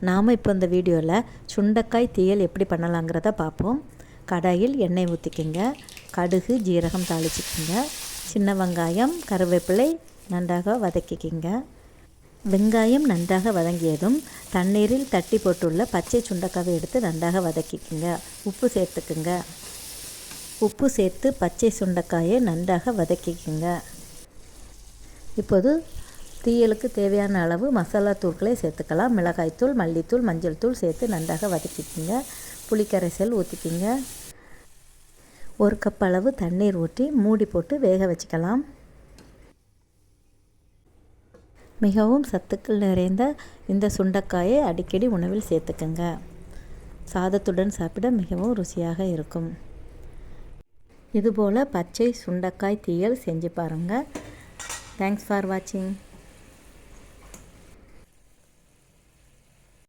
நாம் இப்போ இந்த வீடியோவில் சுண்டைக்காய் தீயல் எப்படி பண்ணலாங்கிறத பார்ப்போம். கடாயில் எண்ணெய் ஊற்றிக்கிங்க, கடுகு ஜீரகம் தாளிச்சிக்கிங்க, சின்ன வெங்காயம் கருவேப்பிலை நன்றாக வதக்கிக்கிங்க. வெங்காயம் நன்றாக வதங்கியதும் தண்ணீரில் தட்டி போட்டுள்ள பச்சை சுண்டைக்காவை எடுத்து நன்றாக வதக்கிக்கிங்க. உப்பு சேர்த்துக்குங்க. உப்பு சேர்த்து பச்சை சுண்டைக்காயை நன்றாக வதக்கிக்கிங்க. இப்போது தீயலுக்கு தேவையான அளவு மசாலா தூள்களை சேர்த்துக்கலாம். மிளகாய்த்தூள், மல்லித்தூள், மஞ்சள் தூள் சேர்த்து நன்றாக வதக்கிக்கிங்க. புளிக்கரைசல் ஊற்றிக்கிங்க. 1 கப் அளவு தண்ணீர் ஊற்றி மூடி போட்டு வேக வச்சுக்கலாம். மிகவும் சத்துக்கள் நிறைந்த இந்த சுண்டைக்காயை அடிக்கடி உணவில் சேர்த்துக்குங்க. சாதத்துடன் சாப்பிட மிகவும் ருசியாக இருக்கும். இதுபோல் பச்சை சுண்டைக்காய் தீயல் செஞ்சு பாருங்கள். தேங்க்ஸ் ஃபார் வாட்சிங்.